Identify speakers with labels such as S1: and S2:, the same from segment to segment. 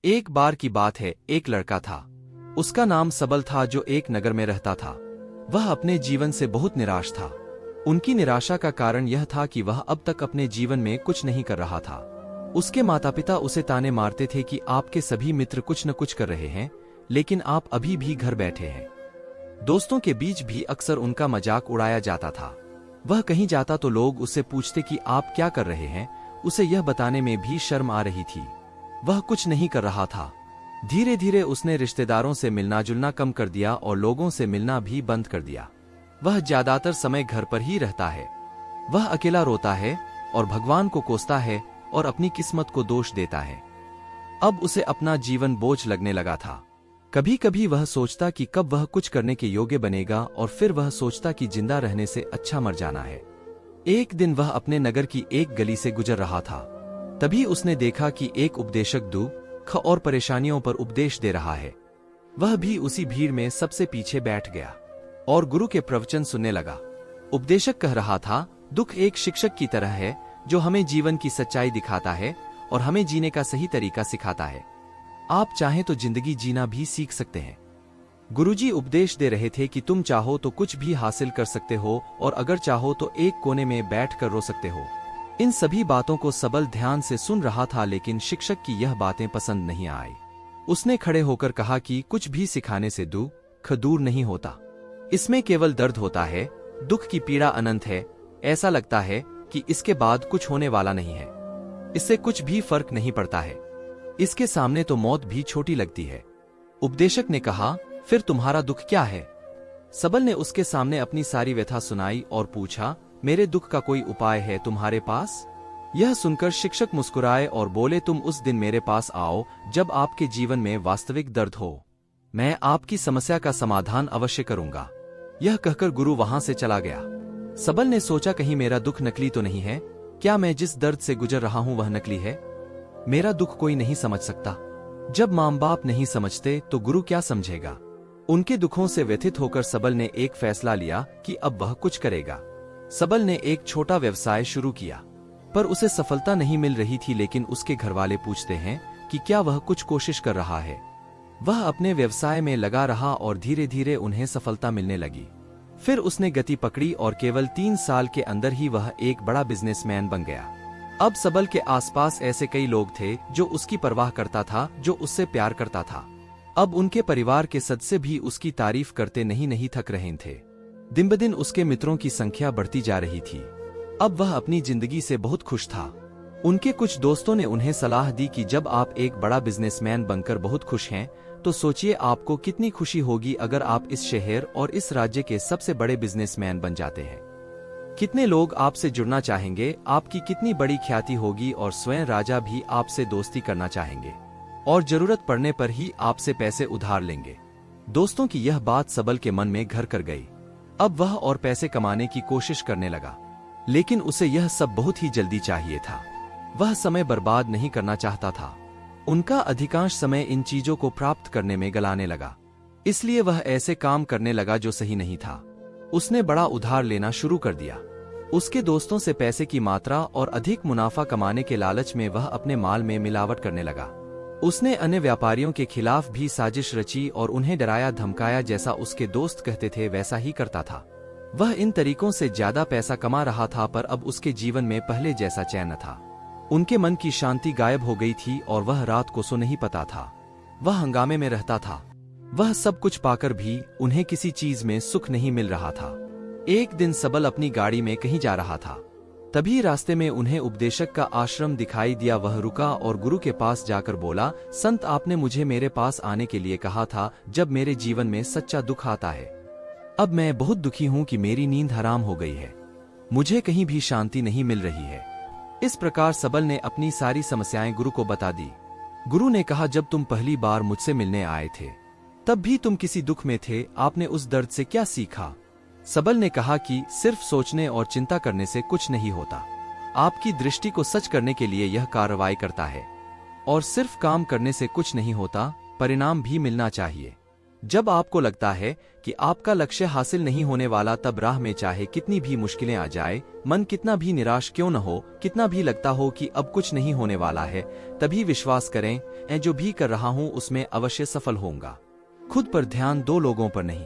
S1: एक बार की बात है, एक लड़का था। उसका नाम सबल था, जो एक नगर में रहता था। वह अपने जीवन से बहुत निराश था। उनकी निराशा का कारण यह था कि वह अब तक अपने जीवन में कुछ नहीं कर रहा था। उसके माता पिता उसे ताने मारते थे कि आपके सभी मित्र कुछ न कुछ कर रहे हैं, लेकिन आप अभी भी घर बैठे हैं। दोस्तों के बीच भी अक्सर उनका मजाक उड़ाया जाता था। वह कहीं जाता तो लोग उससे पूछते कि आप क्या कर रहे हैं। उसे यह बताने में भी शर्म आ रही थी। वह कुछ नहीं कर रहा था। धीरे धीरे उसने रिश्तेदारों से मिलना जुलना कम कर दिया और लोगों से मिलना भी बंद कर दिया। वह ज्यादातर समय घर पर ही रहता है। वह अकेला रोता है और भगवान को कोसता है और अपनी किस्मत को दोष देता है। अब उसे अपना जीवन बोझ लगने लगा था। कभी कभी वह सोचता कि कब वह कुछ करने के योग्य बनेगा, और फिर वह सोचता कि जिंदा रहने से अच्छा मर जाना है। एक दिन वह अपने नगर की एक गली से गुजर रहा था। तभी उसने देखा कि एक उपदेशक दुख और परेशानियों पर उपदेश दे रहा है। वह भी उसी भीड़ में सबसे पीछे बैठ गया और गुरु के प्रवचन सुनने लगा। उपदेशक कह रहा था, दुख एक शिक्षक की तरह है जो हमें जीवन की सच्चाई दिखाता है और हमें जीने का सही तरीका सिखाता है। आप चाहें तो जिंदगी जीना भी सीख सकते हैं। गुरुजी उपदेश दे रहे थे कि तुम चाहो तो कुछ भी हासिल कर सकते हो, और अगर चाहो तो एक कोने में बैठ कर रो सकते हो। इन सभी बातों को सबल ध्यान से सुन रहा था, लेकिन शिक्षक की यह बातें पसंद नहीं आई। उसने खड़े होकर कहा कि कुछ भी सिखाने से दुख दूर नहीं होता। इसमें केवल दर्द होता है। दुख की पीड़ा अनंत है। ऐसा लगता है कि इसके बाद कुछ होने वाला नहीं है। इससे कुछ भी फर्क नहीं पड़ता है। इसके सामने तो मौत भी छोटी लगती है। उपदेशक ने कहा, फिर तुम्हारा दुख क्या है? सबल ने उसके सामने अपनी सारी व्यथा सुनाई और पूछा, मेरे दुख का कोई उपाय है तुम्हारे पास? यह सुनकर शिक्षक मुस्कुराए और बोले, तुम उस दिन मेरे पास आओ जब आपके जीवन में वास्तविक दर्द हो। मैं आपकी समस्या का समाधान अवश्य करूंगा। यह कहकर गुरु वहां से चला गया। सबल ने सोचा, कहीं मेरा दुख नकली तो नहीं है? क्या मैं जिस दर्द से गुजर रहा हूं वह नकली है? मेरा दुख कोई नहीं समझ सकता। जब मां बाप नहीं समझते तो गुरु क्या समझेगा? उनके दुखों से व्यथित होकर सबल ने एक फैसला लिया कि अब वह कुछ करेगा। सबल ने एक छोटा व्यवसाय शुरू किया, पर उसे सफलता नहीं मिल रही थी। लेकिन उसके घरवाले पूछते हैं कि क्या वह कुछ कोशिश कर रहा है। वह अपने व्यवसाय में लगा रहा और धीरे धीरे उन्हें सफलता मिलने लगी। फिर उसने गति पकड़ी और केवल 3 साल के अंदर ही वह एक बड़ा बिजनेसमैन बन गया। अब सबल के आसपास ऐसे कई लोग थे जो उसकी परवाह करता था, जो उससे प्यार करता था। अब उनके परिवार के सदस्य भी उसकी तारीफ करते नहीं थक रहे थे। दिन ब दिन उसके मित्रों की संख्या बढ़ती जा रही थी। अब वह अपनी जिंदगी से बहुत खुश था। उनके कुछ दोस्तों ने उन्हें सलाह दी कि जब आप एक बड़ा बिजनेसमैन बनकर बहुत खुश हैं, तो सोचिए आपको कितनी खुशी होगी अगर आप इस शहर और इस राज्य के सबसे बड़े बिजनेसमैन बन जाते हैं। कितने लोग आपसे जुड़ना चाहेंगे, आपकी कितनी बड़ी ख्याति होगी, और स्वयं राजा भी आपसे दोस्ती करना चाहेंगे और जरूरत पड़ने पर ही आपसे पैसे उधार लेंगे। दोस्तों की यह बात सबल के मन में घर कर गई। अब वह और पैसे कमाने की कोशिश करने लगा, लेकिन उसे यह सब बहुत ही जल्दी चाहिए था। वह समय बर्बाद नहीं करना चाहता था। उनका अधिकांश समय इन चीजों को प्राप्त करने में गलाने लगा। इसलिए वह ऐसे काम करने लगा जो सही नहीं था। उसने बड़ा उधार लेना शुरू कर दिया। उसके दोस्तों से पैसे की मात्रा और अधिक मुनाफा कमाने के लालच में वह अपने माल में मिलावट करने लगा। उसने अन्य व्यापारियों के खिलाफ भी साजिश रची और उन्हें डराया धमकाया। जैसा उसके दोस्त कहते थे वैसा ही करता था। वह इन तरीकों से ज्यादा पैसा कमा रहा था, पर अब उसके जीवन में पहले जैसा चैन न था। उनके मन की शांति गायब हो गई थी और वह रात को सो नहीं पाता था। वह हंगामे में रहता था। वह सब कुछ पाकर भी उन्हें किसी चीज में सुख नहीं मिल रहा था। एक दिन सबल अपनी गाड़ी में कहीं जा रहा था। तभी रास्ते में उन्हें उपदेशक का आश्रम दिखाई दिया। वह रुका और गुरु के पास जाकर बोला, संत, आपने मुझे मेरे पास आने के लिए कहा था जब मेरे जीवन में सच्चा दुख आता है। अब मैं बहुत दुखी हूं कि मेरी नींद हराम हो गई है। मुझे कहीं भी शांति नहीं मिल रही है। इस प्रकार सबल ने अपनी सारी समस्याएं गुरु को बता दी। गुरु ने कहा, जब तुम पहली बार मुझसे मिलने आए थे तब भी तुम किसी दुख में थे। आपने उस दर्द से क्या सीखा? सबल ने कहा कि सिर्फ सोचने और चिंता करने से कुछ नहीं होता। आपकी दृष्टि को सच करने के लिए यह कार्रवाई करता है, और सिर्फ काम करने से कुछ नहीं होता, परिणाम भी मिलना चाहिए। जब आपको लगता है कि आपका लक्ष्य हासिल नहीं होने वाला, तब राह में चाहे कितनी भी मुश्किलें आ जाए, मन कितना भी निराश क्यों न हो, कितना भी लगता हो कि अब कुछ नहीं होने वाला है, तभी विश्वास करें, मैं जो भी कर रहा हूं उसमें अवश्य सफल होऊंगा। खुद पर ध्यान दो, लोगों पर नहीं।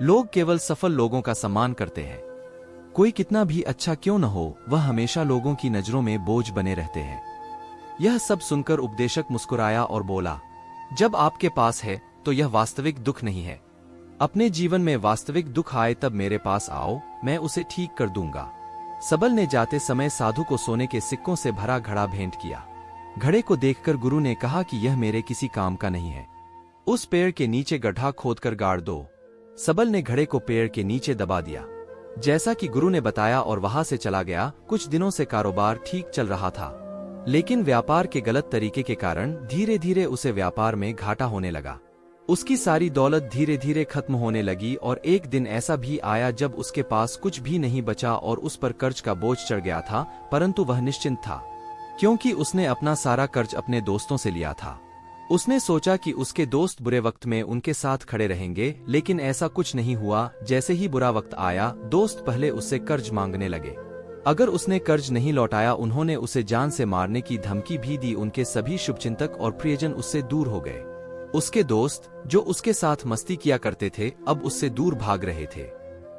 S1: लोग केवल सफल लोगों का सम्मान करते हैं। कोई कितना भी अच्छा क्यों न हो, वह हमेशा लोगों की नजरों में बोझ बने रहते हैं। यह सब सुनकर उपदेशक मुस्कुराया और बोला, जब आपके पास है तो यह वास्तविक दुख नहीं है। अपने जीवन में वास्तविक दुख आए तब मेरे पास आओ, मैं उसे ठीक कर दूंगा। सबल ने जाते समय साधु को सोने के सिक्कों से भरा घड़ा भेंट किया। घड़े को देखकर गुरु ने कहा कि यह मेरे किसी काम का नहीं है। उस पेड़ के नीचे गड्ढा खोदकर गाड़ दो। सबल ने घड़े को पेड़ के नीचे दबा दिया, जैसा कि गुरु ने बताया, और वहां से चला गया। कुछ दिनों से कारोबार ठीक चल रहा था, लेकिन व्यापार के गलत तरीके के कारण धीरे धीरे उसे व्यापार में घाटा होने लगा। उसकी सारी दौलत धीरे धीरे खत्म होने लगी और एक दिन ऐसा भी आया जब उसके पास कुछ भी नहीं बचा और उस पर कर्ज का बोझ चढ़ गया था। परंतु वह निश्चिंत था, क्योंकि उसने अपना सारा कर्ज अपने दोस्तों से लिया था। उसने सोचा कि उसके दोस्त बुरे वक्त में उनके साथ खड़े रहेंगे, लेकिन ऐसा कुछ नहीं हुआ। जैसे ही बुरा वक्त आया, दोस्त पहले उससे कर्ज मांगने लगे। अगर उसने कर्ज नहीं लौटाया, उन्होंने उसे जान से मारने की धमकी भी दी। उनके सभी शुभचिंतक और प्रियजन उससे दूर हो गए। उसके दोस्त, जो उसके साथ मस्ती किया करते थे, अब उससे दूर भाग रहे थे।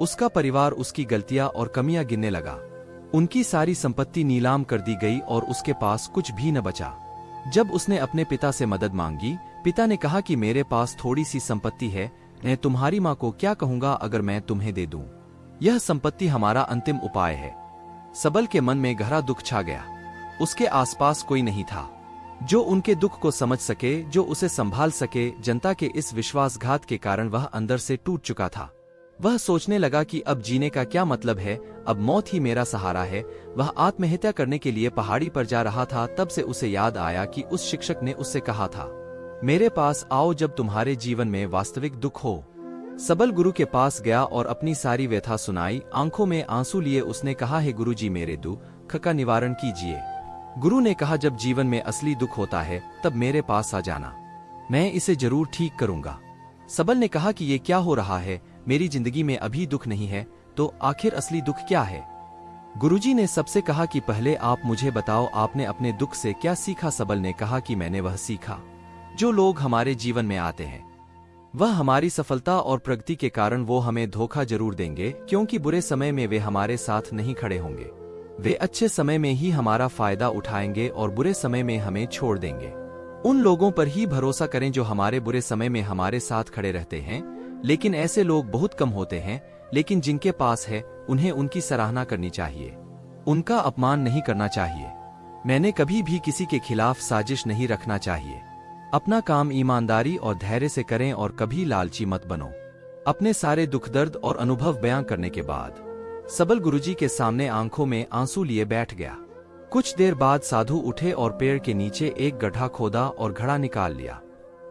S1: उसका परिवार उसकी गलतियां और कमियां गिनने लगा। उनकी सारी संपत्ति नीलाम कर दी गई और उसके पास कुछ भी न बचा। जब उसने अपने पिता से मदद मांगी, पिता ने कहा कि मेरे पास थोड़ी सी संपत्ति है, मैं तुम्हारी माँ को क्या कहूंगा अगर मैं तुम्हें दे दूं? यह संपत्ति हमारा अंतिम उपाय है। सबल के मन में गहरा दुख छा गया। उसके आसपास कोई नहीं था जो उनके दुख को समझ सके, जो उसे संभाल सके। जनता के इस विश्वासघात के कारण वह अंदर से टूट चुका था। वह सोचने लगा कि अब जीने का क्या मतलब है, अब मौत ही मेरा सहारा है। वह आत्महत्या करने के लिए पहाड़ी पर जा रहा था, तब से उसे याद आया कि उस शिक्षक ने उससे कहा था, मेरे पास आओ जब तुम्हारे जीवन में वास्तविक दुख हो। सबल गुरु के पास गया और अपनी सारी व्यथा सुनाई। आंखों में आंसू लिए उसने कहा, हे गुरुजी, मेरे दुख का निवारण कीजिए। गुरु ने कहा, जब जीवन में असली दुख होता है तब मेरे पास आ जाना, मैं इसे जरूर ठीक करूंगा। सबल ने कहा कि ये क्या हो रहा है, मेरी जिंदगी में अभी दुख नहीं है, तो आखिर असली दुख क्या है? गुरुजी ने सबसे कहा कि पहले आप मुझे बताओ, आपने अपने दुख से क्या सीखा? सबल ने कहा कि मैंने वह सीखा जो लोग हमारे जीवन में आते हैं, वह हमारी सफलता और प्रगति के कारण वो हमें धोखा जरूर देंगे, क्योंकि बुरे समय में वे हमारे साथ नहीं खड़े होंगे। वे अच्छे समय में ही हमारा फायदा उठाएंगे और बुरे समय में हमें छोड़ देंगे। उन लोगों पर ही भरोसा करें जो हमारे बुरे समय में हमारे साथ खड़े रहते हैं। लेकिन ऐसे लोग बहुत कम होते हैं, लेकिन जिनके पास है उन्हें उनकी सराहना करनी चाहिए, उनका अपमान नहीं करना चाहिए। मैंने कभी भी किसी के खिलाफ साजिश नहीं रखना चाहिए। अपना काम ईमानदारी और धैर्य से करें और कभी लालची मत बनो। अपने सारे दुख दर्द और अनुभव बयां करने के बाद सबल गुरुजी के सामने आंखों में आंसू लिए बैठ गया। कुछ देर बाद साधु उठे और पेड़ के नीचे एक गड्ढा खोदा और घड़ा निकाल लिया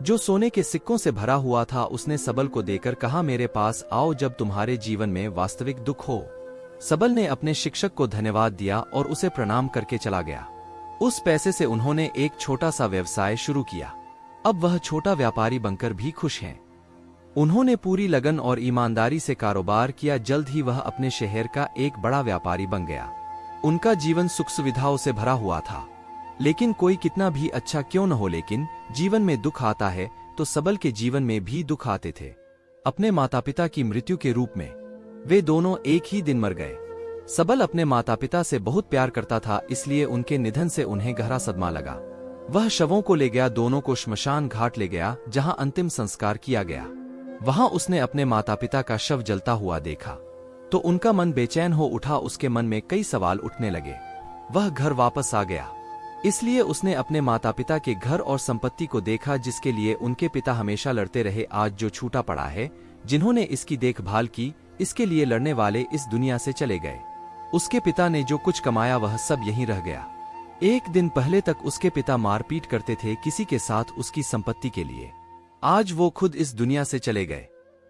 S1: जो सोने के सिक्कों से भरा हुआ था। उसने सबल को देकर कहा, मेरे पास आओ जब तुम्हारे जीवन में वास्तविक दुख हो। सबल ने अपने शिक्षक को धन्यवाद दिया और उसे प्रणाम करके चला गया। उस पैसे से उन्होंने एक छोटा सा व्यवसाय शुरू किया। अब वह छोटा व्यापारी बनकर भी खुश हैं। उन्होंने पूरी लगन और ईमानदारी से कारोबार किया। जल्द ही वह अपने शहर का एक बड़ा व्यापारी बन गया। उनका जीवन सुख सुविधाओं से भरा हुआ था। लेकिन कोई कितना भी अच्छा क्यों न हो, लेकिन जीवन में दुख आता है तो सबल के जीवन में भी दुख आते थे। अपने माता पिता की मृत्यु के रूप में वे दोनों एक ही दिन मर गए। सबल अपने माता पिता से बहुत प्यार करता था, इसलिए उनके निधन से उन्हें गहरा सदमा लगा। वह शवों को ले गया, दोनों को श्मशान घाट ले गया जहां अंतिम संस्कार किया गया। वहां उसने अपने माता पिता का शव जलता हुआ देखा तो उनका मन बेचैन हो उठा। उसके मन में कई सवाल उठने लगे। वह घर वापस आ गया, इसलिए उसने अपने माता पिता के घर और संपत्ति को देखा जिसके लिए उनके पिता हमेशा लड़ते रहे। आज जो छूटा पड़ा है, जिन्होंने इसकी देखभाल की, इसके लिए लड़ने वाले इस दुनिया से चले गए। उसके पिता ने जो कुछ कमाया वह सब यहीं रह गया। एक दिन पहले तक उसके पिता मारपीट करते थे किसी के साथ उसकी संपत्ति के लिए। आज वो खुद इस दुनिया से चले गए।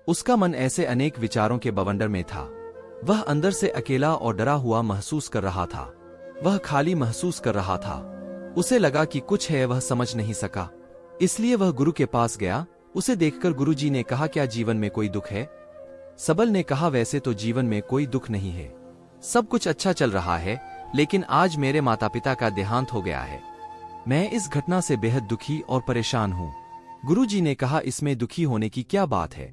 S1: उसका मन ऐसे अनेक विचारों के बवंडर में था। वह अंदर से अकेला और डरा हुआ महसूस कर रहा था। वह खाली महसूस कर रहा था। उसे लगा कि कुछ है, वह समझ नहीं सका। इसलिए वह गुरु के पास गया। उसे देखकर गुरुजी ने कहा, क्या जीवन में कोई दुख है? सबल ने कहा, वैसे तो जीवन में कोई दुख नहीं है, सब कुछ अच्छा चल रहा है, लेकिन आज मेरे माता पिता का देहांत हो गया है। मैं इस घटना से बेहद दुखी और परेशान हूँ। गुरुजी ने कहा, इसमें दुखी होने की क्या बात है?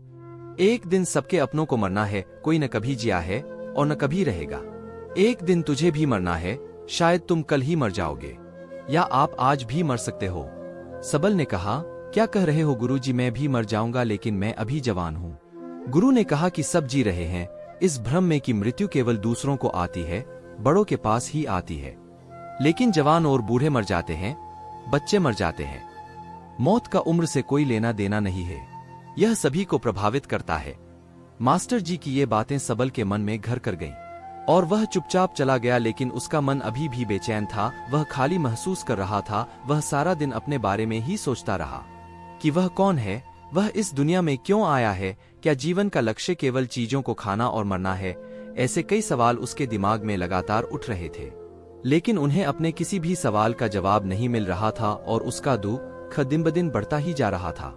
S1: एक दिन सबके अपनों को मरना है, कोई न कभी जिया है और न कभी रहेगा। एक दिन तुझे भी मरना है, शायद तुम कल ही मर जाओगे, या आप आज भी मर सकते हो। सबल ने कहा, क्या कह रहे हो गुरुजी, मैं भी मर जाऊंगा, लेकिन मैं अभी जवान हूँ। गुरु ने कहा कि सब जी रहे हैं इस भ्रम में कि मृत्यु केवल दूसरों को आती है, बड़ों के पास ही आती है, लेकिन जवान और बूढ़े मर जाते हैं, बच्चे मर जाते हैं। मौत का उम्र से कोई लेना देना नहीं है, यह सभी को प्रभावित करता है। मास्टर जी की ये बातें सबल के मन में घर कर गईं और वह चुपचाप चला गया, लेकिन उसका मन अभी भी बेचैन था। वह खाली महसूस कर रहा था। वह सारा दिन अपने बारे में ही सोचता रहा कि वह कौन है, वह इस दुनिया में क्यों आया है, क्या जीवन का लक्ष्य केवल चीजों को खाना और मरना है? ऐसे कई सवाल उसके दिमाग में लगातार उठ रहे थे, लेकिन उन्हें अपने किसी भी सवाल का जवाब नहीं मिल रहा था और उसका दुख दिन ब दिन बढ़ता ही जा रहा था।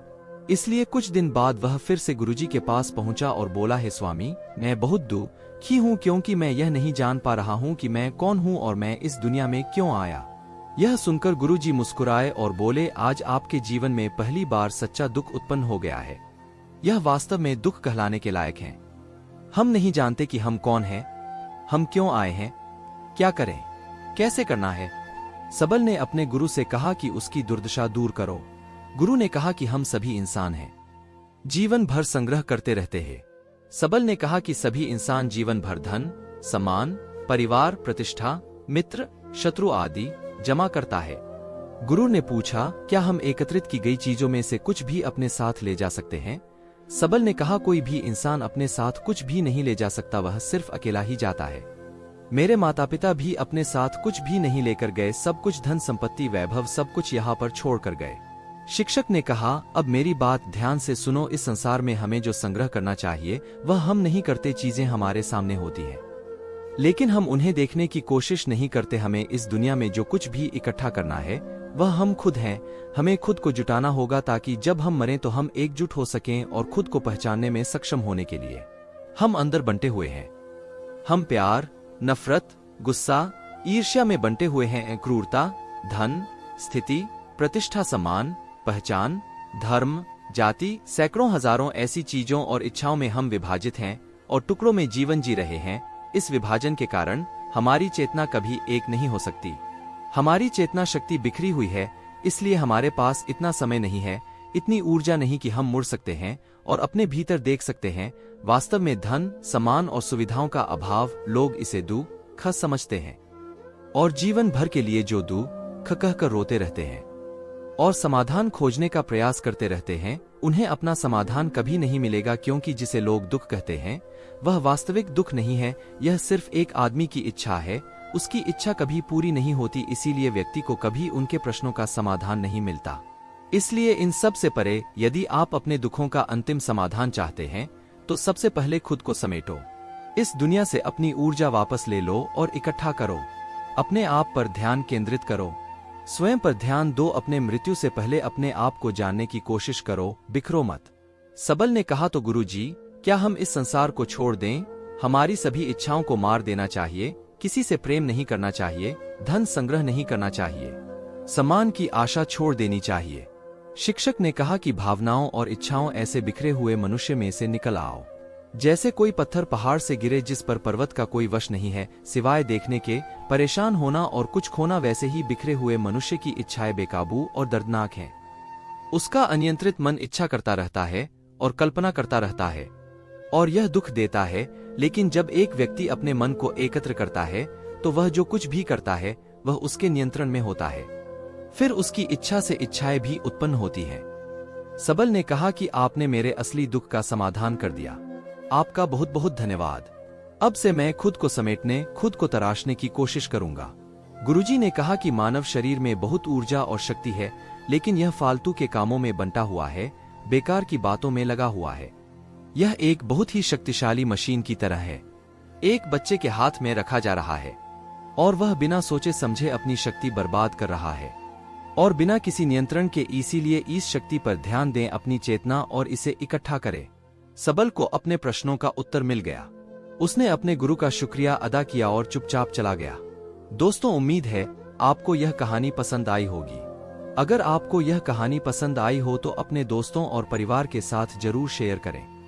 S1: इसलिए कुछ दिन बाद वह फिर से गुरुजी के पास पहुंचा और बोला, हे स्वामी, मैं बहुत दुखी हूँ, क्योंकि मैं यह नहीं जान पा रहा हूँ कि मैं कौन हूँ और मैं इस दुनिया में क्यों आया। यह सुनकर गुरुजी मुस्कुराए और बोले, आज आपके जीवन में पहली बार सच्चा दुख उत्पन्न हो गया है। यह वास्तव में दुख कहलाने के लायक है। हम नहीं जानते कि हम कौन हैं, हम क्यों आए हैं, क्या करें, कैसे करना है। सबल ने अपने गुरु से कहा कि उसकी दुर्दशा दूर करो। गुरु ने कहा कि हम सभी इंसान हैं, जीवन भर संग्रह करते रहते हैं। सबल ने कहा कि सभी इंसान जीवन भर धन, सम्मान, परिवार, प्रतिष्ठा, मित्र, शत्रु आदि जमा करता है। गुरु ने पूछा, क्या हम एकत्रित की गई चीजों में से कुछ भी अपने साथ ले जा सकते हैं? सबल ने कहा, कोई भी इंसान अपने साथ कुछ भी नहीं ले जा सकता, वह सिर्फ अकेला ही जाता है। मेरे माता पिता भी अपने साथ कुछ भी नहीं लेकर गए, सब कुछ धन संपत्ति वैभव सब कुछ यहाँ पर छोड़ कर गए। शिक्षक ने कहा, अब मेरी बात ध्यान से सुनो, इस संसार में हमें जो संग्रह करना चाहिए वह हम नहीं करते। चीजें हमारे सामने होती है, लेकिन हम उन्हें देखने की कोशिश नहीं करते। हमें इस दुनिया में जो कुछ भी इकट्ठा करना है वह हम खुद हैं। हमें खुद को जुटाना होगा ताकि जब हम मरें तो हम एकजुट हो सकें और खुद को पहचानने में सक्षम होने के लिए हम अंदर बंटे हुए हैं। हम प्यार, नफरत, गुस्सा, ईर्ष्या में बंटे हुए हैं। क्रूरता, धन, स्थिति, प्रतिष्ठा, सम्मान, पहचान, धर्म, जाति, सैकड़ों हजारों ऐसी चीजों और इच्छाओं में हम विभाजित हैं और टुकड़ों में जीवन जी रहे हैं। इस विभाजन के कारण हमारी चेतना कभी एक नहीं हो सकती। हमारी चेतना शक्ति बिखरी हुई है, इसलिए हमारे पास इतना समय नहीं है, इतनी ऊर्जा नहीं कि हम मुड़ सकते हैं और अपने भीतर देख सकते हैं। वास्तव में धन, सम्मान और सुविधाओं का अभाव, लोग इसे दुख समझते हैं और जीवन भर के लिए जो दुख कहकर रोते रहते हैं और समाधान खोजने का प्रयास करते रहते हैं, उन्हें अपना समाधान कभी नहीं मिलेगा, क्योंकि जिसे लोग दुख कहते हैं वह वास्तविक दुख नहीं है। यह सिर्फ एक आदमी की इच्छा है, उसकी इच्छा कभी पूरी नहीं होती, इसीलिए व्यक्ति को कभी उनके प्रश्नों का समाधान नहीं मिलता। इसलिए इन सब से परे, यदि आप अपने दुखों का अंतिम समाधान चाहते हैं तो सबसे पहले खुद को समेटो। इस दुनिया से अपनी ऊर्जा वापस ले लो और इकट्ठा करो। अपने आप पर ध्यान केंद्रित करो, स्वयं पर ध्यान दो। अपने मृत्यु से पहले अपने आप को जानने की कोशिश करो, बिखरो मत। सबल ने कहा, तो गुरुजी, क्या हम इस संसार को छोड़ दें? हमारी सभी इच्छाओं को मार देना चाहिए, किसी से प्रेम नहीं करना चाहिए, धन संग्रह नहीं करना चाहिए, सम्मान की आशा छोड़ देनी चाहिए। शिक्षक ने कहा कि भावनाओं और इच्छाओं ऐसे बिखरे हुए मनुष्य में से निकल आओ, जैसे कोई पत्थर पहाड़ से गिरे जिस पर पर्वत का कोई वश नहीं है सिवाय देखने के। परेशान होना और कुछ खोना, वैसे ही बिखरे हुए मनुष्य की इच्छाएं बेकाबू और दर्दनाक हैं। उसका अनियंत्रित मन इच्छा करता रहता है और कल्पना करता रहता है और यह दुख देता है। लेकिन जब एक व्यक्ति अपने मन को एकत्र करता है तो वह जो कुछ भी करता है वह उसके नियंत्रण में होता है। फिर उसकी इच्छा से इच्छाएं भी उत्पन्न होती हैं। सबल ने कहा कि आपने मेरे असली दुख का समाधान कर दिया, आपका बहुत बहुत धन्यवाद। अब से मैं खुद को समेटने, खुद को तराशने की कोशिश करूंगा। गुरुजी ने कहा कि मानव शरीर में बहुत ऊर्जा और शक्ति है, लेकिन यह फालतू के कामों में बंटा हुआ है, बेकार की बातों में लगा हुआ है। यह एक बहुत ही शक्तिशाली मशीन की तरह है, एक बच्चे के हाथ में रखा जा रहा है और वह बिना सोचे समझे अपनी शक्ति बर्बाद कर रहा है और बिना किसी नियंत्रण के, इसीलिए इस शक्ति पर ध्यान दें, अपनी चेतना, और इसे इकट्ठा करें। सबल को अपने प्रश्नों का उत्तर मिल गया। उसने अपने गुरु का शुक्रिया अदा किया और चुपचाप चला गया। दोस्तों, उम्मीद है आपको यह कहानी पसंद आई होगी। अगर आपको यह कहानी पसंद आई हो तो अपने दोस्तों और परिवार के साथ जरूर शेयर करें।